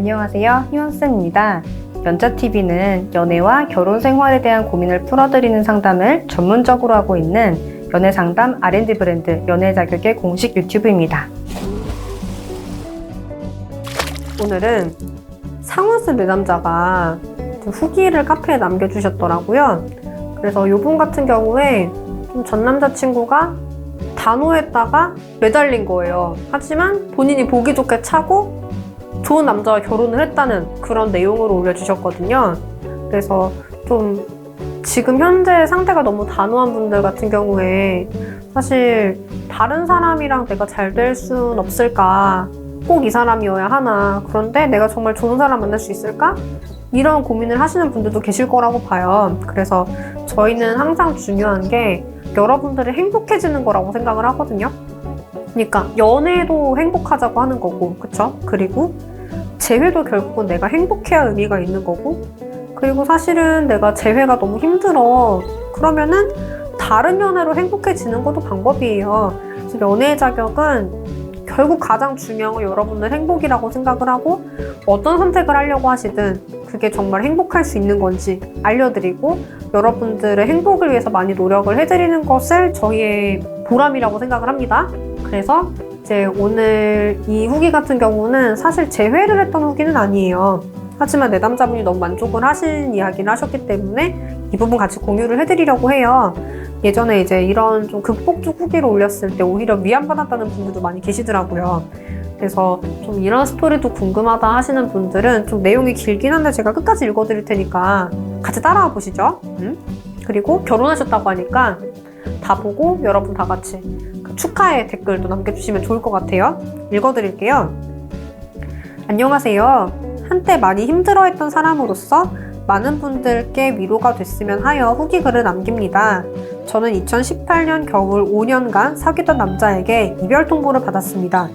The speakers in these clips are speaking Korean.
안녕하세요, 희원쌤입니다. 연자TV는 연애와 결혼 생활에 대한 고민을 풀어드리는 상담을 전문적으로 하고 있는 연애상담 R&D 브랜드 연애자격의 공식 유튜브입니다. 오늘은 상훈쌤 내 남자가 후기를 카페에 남겨주셨더라고요. 그래서 요분 같은 경우에 전 남자친구가 단호했다가 매달린 거예요. 하지만 본인이 보기 좋게 차고 좋은 남자와 결혼을 했다는 그런 내용으로 올려주셨거든요. 그래서 좀 지금 현재 상태가 너무 단호한 분들 같은 경우에 사실 다른 사람이랑 내가 잘 될 순 없을까? 꼭 이 사람이어야 하나? 그런데 내가 정말 좋은 사람 만날 수 있을까? 이런 고민을 하시는 분들도 계실 거라고 봐요. 그래서 저희는 항상 중요한 게 여러분들이 행복해지는 거라고 생각을 하거든요. 그러니까 연애도 행복하자고 하는 거고, 그쵸? 그리고 재회도 결국은 내가 행복해야 의미가 있는 거고, 그리고 사실은 내가 재회가 너무 힘들어. 그러면은 다른 연애로 행복해지는 것도 방법이에요. 그래서 연애의 자격은 결국 가장 중요한 건 여러분들 행복이라고 생각을 하고 어떤 선택을 하려고 하시든 그게 정말 행복할 수 있는 건지 알려드리고 여러분들의 행복을 위해서 많이 노력을 해드리는 것을 저희의 보람이라고 생각을 합니다. 그래서 이제 오늘 이 후기 같은 경우는 사실 재회를 했던 후기는 아니에요. 하지만 내 남자분이 너무 만족을 하신 이야기를 하셨기 때문에 이 부분 같이 공유를 해드리려고 해요. 예전에 이제 이런 좀 극복적 후기를 올렸을 때 오히려 위안받았다는 분들도 많이 계시더라고요. 그래서 좀 이런 스토리도 궁금하다 하시는 분들은 좀 내용이 길긴 한데 제가 끝까지 읽어드릴 테니까 같이 따라와 보시죠. 그리고 결혼하셨다고 하니까 다 보고 여러분 다 같이 축하의 댓글도 남겨주시면 좋을 것 같아요. 읽어드릴게요. 안녕하세요. 한때 많이 힘들어했던 사람으로서 많은 분들께 위로가 됐으면 하여 후기 글을 남깁니다. 저는 2018년 겨울 5년간 사귀던 남자에게 이별 통보를 받았습니다.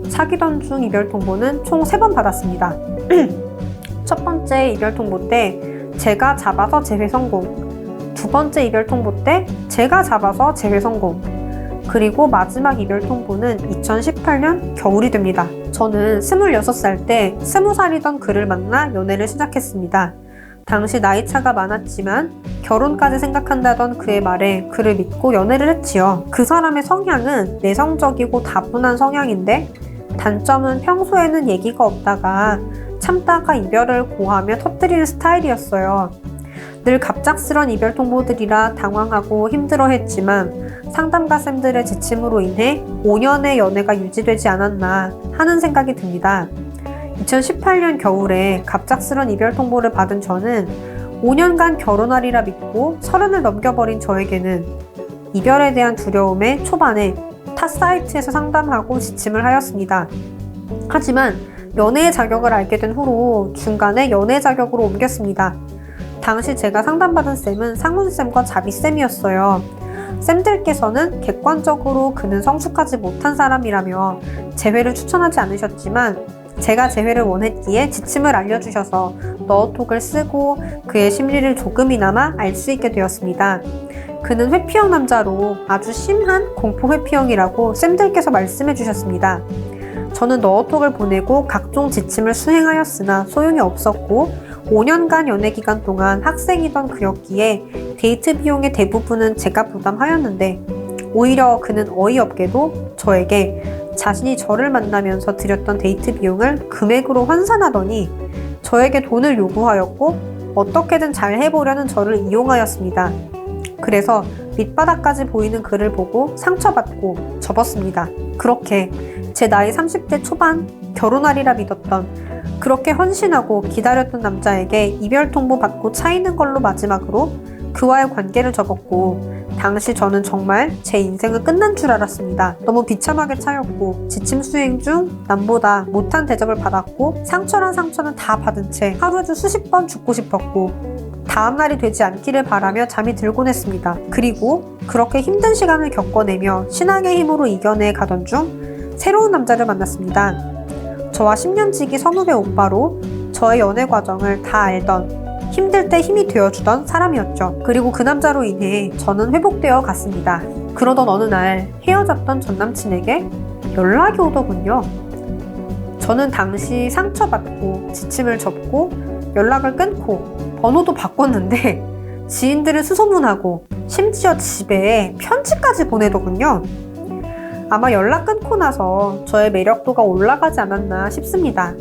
사귀던 중 이별 통보는 총 3번 받았습니다. 첫 번째 이별 통보 때 제가 잡아서 재회 성공, 두 번째 이별 통보 때 제가 잡아서 재회 성공, 그리고 마지막 이별 통보는 2018년 겨울이 됩니다. 저는 26살 때 20살이던 그를 만나 연애를 시작했습니다. 당시 나이차가 많았지만 결혼까지 생각한다던 그의 말에 그를 믿고 연애를 했지요. 그 사람의 성향은 내성적이고 다분한 성향인데 단점은 평소에는 얘기가 없다가 참다가 이별을 고하며 터뜨리는 스타일이었어요. 늘 갑작스런 이별 통보들이라 당황하고 힘들어했지만 상담가 쌤들의 지침으로 인해 5년의 연애가 유지되지 않았나 하는 생각이 듭니다. 2018년 겨울에 갑작스런 이별 통보를 받은 저는 5년간 결혼하리라 믿고 30을 넘겨버린 저에게는 이별에 대한 두려움에 초반에 타 사이트에서 상담하고 지침을 하였습니다. 하지만 연애의 자격을 알게 된 후로 중간에 연애 자격으로 옮겼습니다. 당시 제가 상담받은 쌤은 상훈쌤과 자비쌤이었어요. 쌤들께서는 객관적으로 그는 성숙하지 못한 사람이라며 재회를 추천하지 않으셨지만 제가 재회를 원했기에 지침을 알려주셔서 너톡을 쓰고 그의 심리를 조금이나마 알 수 있게 되었습니다. 그는 회피형 남자로 아주 심한 공포 회피형이라고 쌤들께서 말씀해 주셨습니다. 저는 너톡을 보내고 각종 지침을 수행하였으나 소용이 없었고 5년간 연애 기간 동안 학생이던 그였기에 데이트 비용의 대부분은 제가 부담하였는데 오히려 그는 어이없게도 저에게 자신이 저를 만나면서 드렸던 데이트 비용을 금액으로 환산하더니 저에게 돈을 요구하였고 어떻게든 잘 해보려는 저를 이용하였습니다. 그래서 밑바닥까지 보이는 글을 보고 상처받고 접었습니다. 그렇게 제 나이 30대 초반 결혼하리라 믿었던 그렇게 헌신하고 기다렸던 남자에게 이별 통보 받고 차이는 걸로 마지막으로 그와의 관계를 접었고 당시 저는 정말 제 인생은 끝난 줄 알았습니다. 너무 비참하게 차였고 지침 수행 중 남보다 못한 대접을 받았고 상처란 상처는 다 받은 채 하루에도 수십 번 죽고 싶었고 다음날이 되지 않기를 바라며 잠이 들곤 했습니다. 그리고 그렇게 힘든 시간을 겪어내며 신앙의 힘으로 이겨내 가던 중 새로운 남자를 만났습니다. 저와 10년지기 선후배 오빠로 저의 연애 과정을 다 알던 힘들 때 힘이 되어주던 사람이었죠. 그리고 그 남자로 인해 저는 회복되어 갔습니다. 그러던 어느 날 헤어졌던 전 남친에게 연락이 오더군요. 저는 당시 상처받고 지침을 접고 연락을 끊고 번호도 바꿨는데 지인들을 수소문하고 심지어 집에 편지까지 보내더군요. 아마 연락 끊고 나서 저의 매력도가 올라가지 않았나 싶습니다.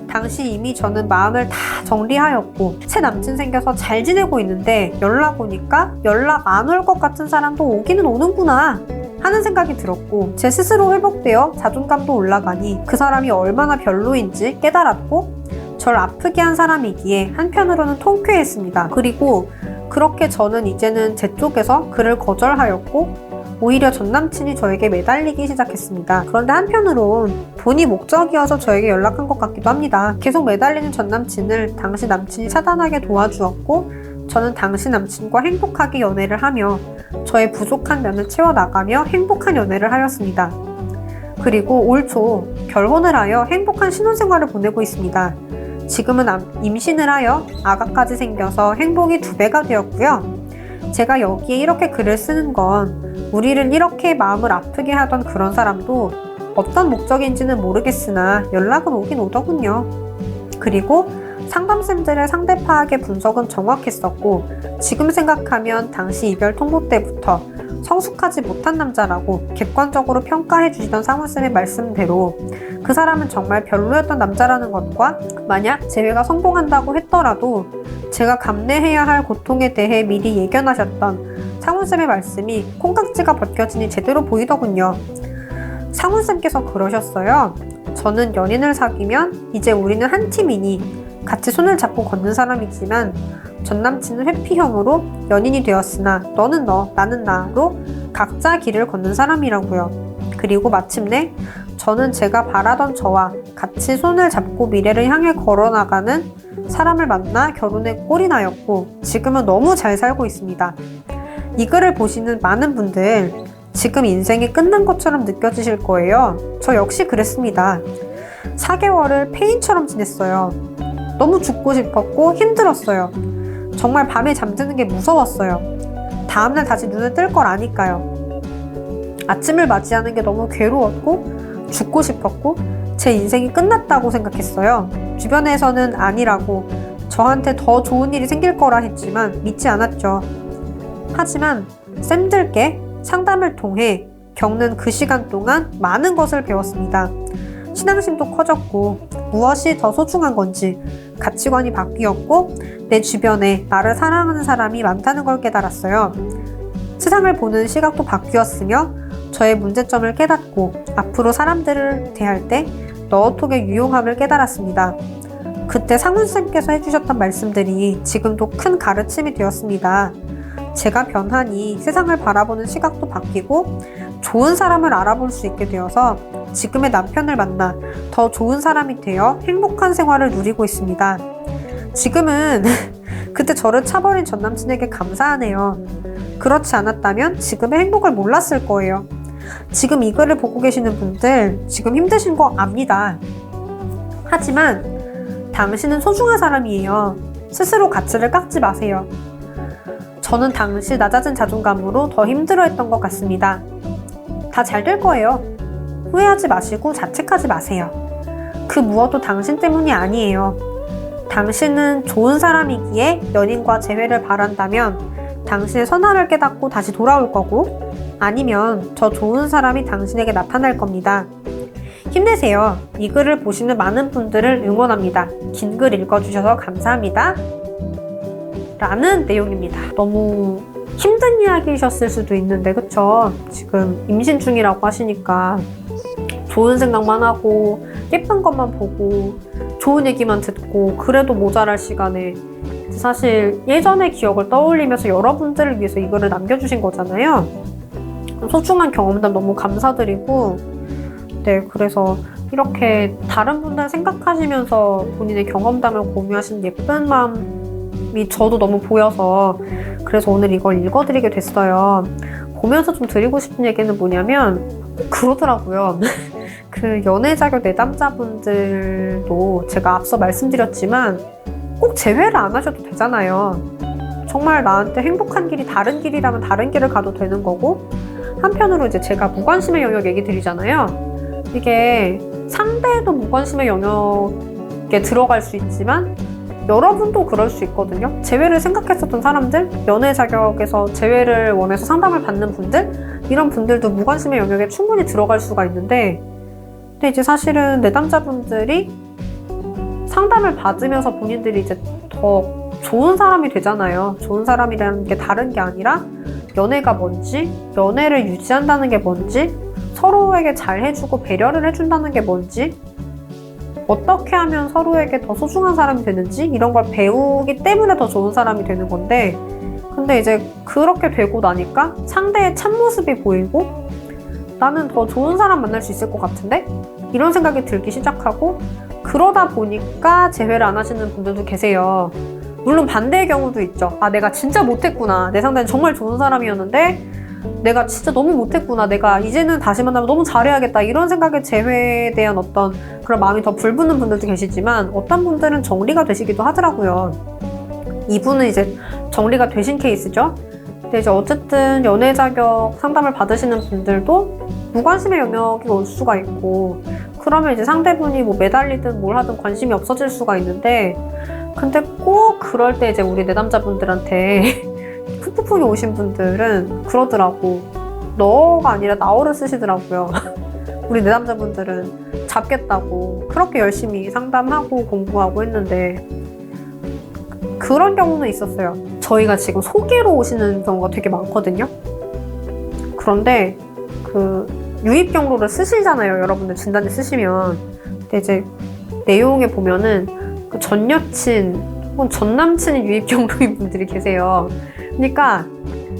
당시 이미 저는 마음을 다 정리하였고 새 남친 생겨서 잘 지내고 있는데 연락 오니까 연락 안 올 것 같은 사람도 오기는 오는구나 하는 생각이 들었고 제 스스로 회복되어 자존감도 올라가니 그 사람이 얼마나 별로인지 깨달았고 절 아프게 한 사람이기에 한편으로는 통쾌했습니다. 그리고 그렇게 저는 이제는 제 쪽에서 그를 거절하였고 오히려 전남친이 저에게 매달리기 시작했습니다. 그런데 한편으론 본이 목적이어서 저에게 연락한 것 같기도 합니다. 계속 매달리는 전남친을 당시 남친이 차단하게 도와주었고 저는 당시 남친과 행복하게 연애를 하며 저의 부족한 면을 채워나가며 행복한 연애를 하였습니다. 그리고 올 초 결혼을 하여 행복한 신혼생활을 보내고 있습니다. 지금은 임신을 하여 아가까지 생겨서 행복이 2배가 되었고요. 제가 여기에 이렇게 글을 쓰는 건 우리를 이렇게 마음을 아프게 하던 그런 사람도 어떤 목적인지는 모르겠으나 연락은 오긴 오더군요. 그리고 상담쌤들의 상대 파악의 분석은 정확했었고 지금 생각하면 당시 이별 통보 때부터 성숙하지 못한 남자라고 객관적으로 평가해 주시던 상훈쌤의 말씀대로 그 사람은 정말 별로였던 남자라는 것과 만약 재회가 성공한다고 했더라도 제가 감내해야 할 고통에 대해 미리 예견하셨던 상훈쌤의 말씀이 콩깍지가 벗겨지니 제대로 보이더군요. 상훈쌤께서 그러셨어요. 저는 연인을 사귀면 이제 우리는 한 팀이니 같이 손을 잡고 걷는 사람이지만 전남친은 회피형으로 연인이 되었으나 너는 너, 나는 나로 각자 길을 걷는 사람이라고요. 그리고 마침내 저는 제가 바라던 저와 같이 손을 잡고 미래를 향해 걸어나가는 사람을 만나 결혼에 꼴이 나였고 지금은 너무 잘 살고 있습니다. 이 글을 보시는 많은 분들 지금 인생이 끝난 것처럼 느껴지실 거예요. 저 역시 그랬습니다. 4개월을 폐인처럼 지냈어요. 너무 죽고 싶었고 힘들었어요. 정말 밤에 잠드는 게 무서웠어요. 다음날 다시 눈을 뜰 걸 아니까요. 아침을 맞이하는 게 너무 괴로웠고 죽고 싶었고 제 인생이 끝났다고 생각했어요. 주변에서는 아니라고 저한테 더 좋은 일이 생길 거라 했지만 믿지 않았죠. 하지만 쌤들께 상담을 통해 겪는 그 시간 동안 많은 것을 배웠습니다. 신앙심도 커졌고 무엇이 더 소중한 건지 가치관이 바뀌었고 내 주변에 나를 사랑하는 사람이 많다는 걸 깨달았어요. 세상을 보는 시각도 바뀌었으며 저의 문제점을 깨닫고 앞으로 사람들을 대할 때 너어톡의 유용함을 깨달았습니다. 그때 상훈쌤께서 해주셨던 말씀들이 지금도 큰 가르침이 되었습니다. 제가 변하니 세상을 바라보는 시각도 바뀌고 좋은 사람을 알아볼 수 있게 되어서 지금의 남편을 만나 더 좋은 사람이 되어 행복한 생활을 누리고 있습니다. 지금은 그때 저를 차버린 전남친에게 감사하네요. 그렇지 않았다면 지금의 행복을 몰랐을 거예요. 지금 이 글을 보고 계시는 분들 지금 힘드신 거 압니다. 하지만 당신은 소중한 사람이에요. 스스로 가치를 깎지 마세요. 저는 당시 낮아진 자존감으로 더 힘들어했던 것 같습니다. 다 잘 될 거예요. 후회하지 마시고 자책하지 마세요. 그 무엇도 당신 때문이 아니에요. 당신은 좋은 사람이기에 연인과 재회를 바란다면 당신의 선함을 깨닫고 다시 돌아올 거고 아니면 저 좋은 사람이 당신에게 나타날 겁니다. 힘내세요. 이 글을 보시는 많은 분들을 응원합니다. 긴 글 읽어주셔서 감사합니다. 라는 내용입니다. 너무 힘든 이야기이셨을 수도 있는데 그쵸? 지금 임신 중이라고 하시니까 좋은 생각만 하고 예쁜 것만 보고 좋은 얘기만 듣고 그래도 모자랄 시간에 사실 예전의 기억을 떠올리면서 여러분들을 위해서 이거를 남겨주신 거잖아요. 소중한 경험담 너무 감사드리고 네, 그래서 이렇게 다른 분들 생각하시면서 본인의 경험담을 공유하시는 예쁜 마음이 저도 너무 보여서 그래서 오늘 이걸 읽어드리게 됐어요. 보면서 좀 드리고 싶은 얘기는 뭐냐면 그러더라고요. 그 연애 자격 내담자분들도 제가 앞서 말씀드렸지만 꼭 재회를 안 하셔도 되잖아요. 정말 나한테 행복한 길이 다른 길이라면 다른 길을 가도 되는 거고 한편으로 이제 제가 무관심의 영역 얘기 드리잖아요. 이게 상대도 무관심의 영역에 들어갈 수 있지만 여러분도 그럴 수 있거든요. 재회를 생각했었던 사람들, 연애 자격에서 재회를 원해서 상담을 받는 분들, 이런 분들도 무관심의 영역에 충분히 들어갈 수가 있는데, 근데 이제 사실은 내담자분들이 상담을 받으면서 본인들이 이제 더 좋은 사람이 되잖아요. 좋은 사람이라는 게 다른 게 아니라 연애가 뭔지, 연애를 유지한다는 게 뭔지, 서로에게 잘 해주고 배려를 해준다는 게 뭔지, 어떻게 하면 서로에게 더 소중한 사람이 되는지 이런 걸 배우기 때문에 더 좋은 사람이 되는 건데, 근데 이제 그렇게 되고 나니까 상대의 참모습이 보이고 나는 더 좋은 사람 만날 수 있을 것 같은데? 이런 생각이 들기 시작하고, 그러다 보니까 재회를 안 하시는 분들도 계세요. 물론 반대의 경우도 있죠. 아, 내가 진짜 못했구나. 내 상대는 정말 좋은 사람이었는데 내가 진짜 너무 못했구나. 내가 이제는 다시 만나면 너무 잘해야겠다. 이런 생각에 재회에 대한 어떤 그런 마음이 더 불붙는 분들도 계시지만, 어떤 분들은 정리가 되시기도 하더라고요. 이분은 이제 정리가 되신 케이스죠. 근데 이제 어쨌든 연애 자격 상담을 받으시는 분들도 무관심의 영역이 올 수가 있고, 그러면 이제 상대분이 뭐 매달리든 뭘 하든 관심이 없어질 수가 있는데, 근데 꼭 그럴 때 이제 우리 내담자분들한테 푸푸풍이 오신 분들은 그러더라고. 너가 아니라 나어를 쓰시더라고요. 우리 내담자분들은 잡겠다고 그렇게 열심히 상담하고 공부하고 했는데, 그런 경우는 있었어요. 저희가 지금 소개로 오시는 경우가 되게 많거든요. 그런데 그 유입 경로를 쓰시잖아요. 여러분들 진단지 쓰시면. 근데 이제 내용에 보면은 그 전 여친 혹은 전 남친이 유입 경로인 분들이 계세요. 그러니까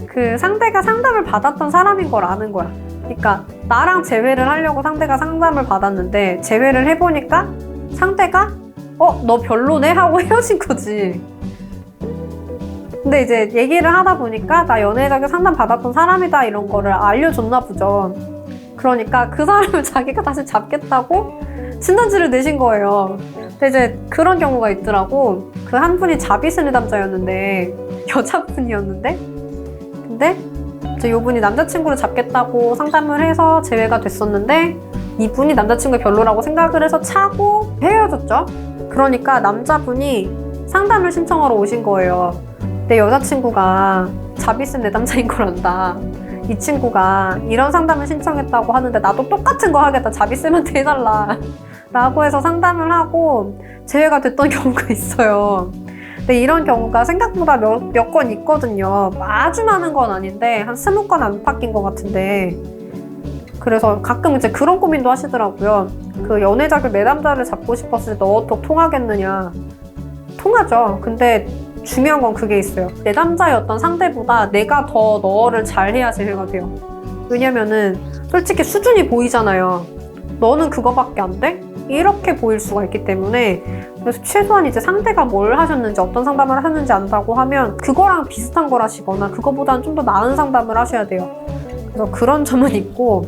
그 상대가 상담을 받았던 사람인 걸 아는 거야. 그러니까 나랑 재회를 하려고 상대가 상담을 받았는데 재회를 해보니까 상대가 너 별로네? 하고 헤어진 거지. 근데 이제 얘기를 하다 보니까 나 연애 자격 상담 받았던 사람이다 이런 거를 알려줬나 보죠. 그러니까 그 사람을 자기가 다시 잡겠다고 진단지를 내신 거예요. 근데 이제 그런 경우가 있더라고. 그 한 분이 자비스 내담자였는데, 여자분이었는데, 근데 이제 이분이 남자친구를 잡겠다고 상담을 해서 재회가 됐었는데, 이분이 남자친구가 별로라고 생각을 해서 차고 헤어졌죠. 그러니까 남자분이 상담을 신청하러 오신 거예요. 내 여자친구가 자비스 내담자인 걸 안다. 이 친구가 이런 상담을 신청했다고 하는데 나도 똑같은 거 하겠다. 자비쌤한테 해달라. 라고 해서 상담을 하고 재회가 됐던 경우가 있어요. 근데 이런 경우가 생각보다 몇 건 있거든요. 아주 많은 건 아닌데 한 20건 안팎인 것 같은데, 그래서 가끔 이제 그런 고민도 하시더라고요. 그 연애 자격 내담자를 잡고 싶었을 때 너어떻게 통하겠느냐. 통하죠. 근데 중요한 건 그게 있어요. 내담자였던 상대보다 내가 더 너를 잘해야 재회가 돼요. 왜냐면은 솔직히 수준이 보이잖아요. 너는 그거밖에 안 돼? 이렇게 보일 수가 있기 때문에, 그래서 최소한 이제 상대가 뭘 하셨는지 어떤 상담을 하셨는지 안다고 하면 그거랑 비슷한 걸 하시거나 그거보다는 좀 더 나은 상담을 하셔야 돼요. 그래서 그런 점은 있고,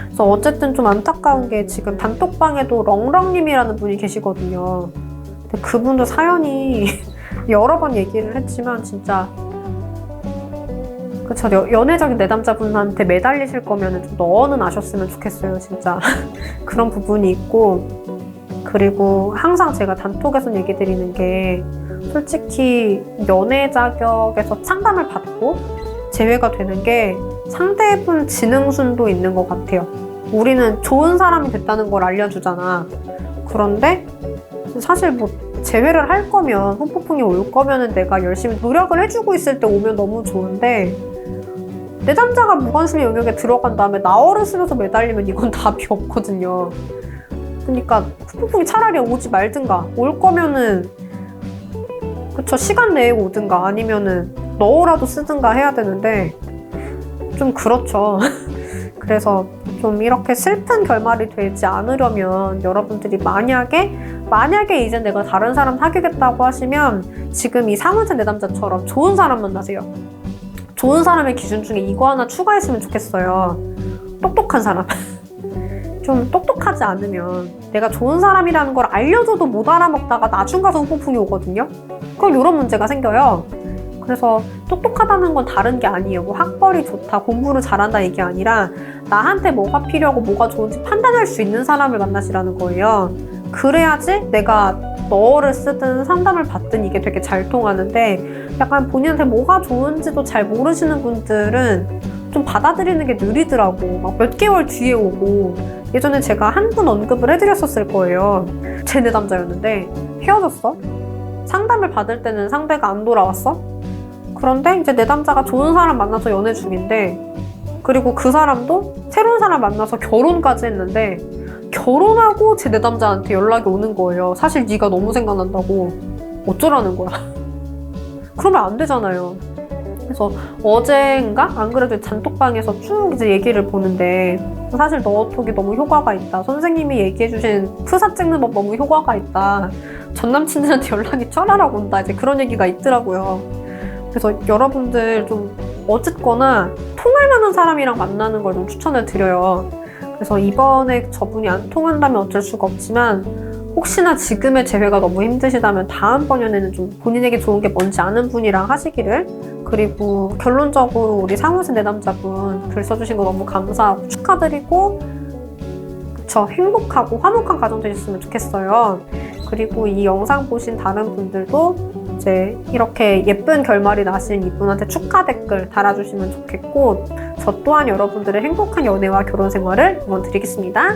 그래서 어쨌든 좀 안타까운 게 지금 단톡방에도 렁렁님이라는 분이 계시거든요. 근데 그분도 사연이 여러 번 얘기를 했지만 진짜 그쵸, 연애적인 내담자분한테 매달리실 거면 좀 너는 아셨으면 좋겠어요, 진짜. 그런 부분이 있고, 그리고 항상 제가 단톡에서 얘기 드리는 게, 솔직히 연애 자격에서 상담을 받고 재회가 되는 게 상대분 지능순도 있는 것 같아요. 우리는 좋은 사람이 됐다는 걸 알려주잖아. 그런데 사실 뭐 재회를 할 거면, 후폭풍이 올 거면은 내가 열심히 노력을 해주고 있을 때 오면 너무 좋은데, 내담자가 무관심의 영역에 들어간 다음에 나어를 쓰면서 매달리면 이건 답이 없거든요. 그러니까 후폭풍이 차라리 오지 말든가, 올 거면은 그쵸, 시간 내에 오든가 아니면은 너라도 쓰든가 해야 되는데 좀 그렇죠. 그래서 좀 이렇게 슬픈 결말이 되지 않으려면 여러분들이 만약에 이제 내가 다른 사람 사귀겠다고 하시면 지금 이 사문제 내담자처럼 좋은 사람 만나세요. 좋은 사람의 기준 중에 이거 하나 추가했으면 좋겠어요. 똑똑한 사람. 좀 똑똑하지 않으면 내가 좋은 사람이라는 걸 알려줘도 못 알아먹다가 나중 가서 후폭풍이 오거든요. 그럼 이런 문제가 생겨요. 그래서 똑똑하다는 건 다른 게 아니에요. 뭐 학벌이 좋다, 공부를 잘한다 이게 아니라 나한테 뭐가 필요하고 뭐가 좋은지 판단할 수 있는 사람을 만나시라는 거예요. 그래야지 내가 너를 쓰든 상담을 받든 이게 되게 잘 통하는데, 약간 본인한테 뭐가 좋은지도 잘 모르시는 분들은 좀 받아들이는 게 느리더라고. 막 몇 개월 뒤에 오고. 예전에 제가 한 분 언급을 해드렸었을 거예요. 제 내담자였는데 헤어졌어. 상담을 받을 때는 상대가 안 돌아왔어. 그런데 이제 내담자가 좋은 사람 만나서 연애 중인데, 그리고 그 사람도 새로운 사람 만나서 결혼까지 했는데, 결혼하고 제 내담자한테 연락이 오는 거예요. 사실 네가 너무 생각난다고. 어쩌라는 거야. 그러면 안 되잖아요. 그래서 어젠가 안 그래도 단톡방에서 쭉 이제 얘기를 보는데, 사실 너 톡이 너무 효과가 있다. 선생님이 얘기해주신 프사 찍는 법 너무 효과가 있다. 전 남친들한테 연락이 쩌라락 온다. 이제 그런 얘기가 있더라고요. 그래서 여러분들 좀 어쨌거나 통할 만한 사람이랑 만나는 걸 좀 추천을 드려요. 그래서 이번에 저분이 안 통한다면 어쩔 수가 없지만, 혹시나 지금의 재회가 너무 힘드시다면 다음번에는 좀 본인에게 좋은 게 뭔지 아는 분이랑 하시기를. 그리고 결론적으로 우리 상우씨 내담자분 글 써주신 거 너무 감사하고 축하드리고, 그쵸, 행복하고 화목한 가정 되셨으면 좋겠어요. 그리고 이 영상 보신 다른 분들도 이제 이렇게 예쁜 결말이 나신 이분한테 축하 댓글 달아주시면 좋겠고, 저 또한 여러분들의 행복한 연애와 결혼 생활을 응원드리겠습니다.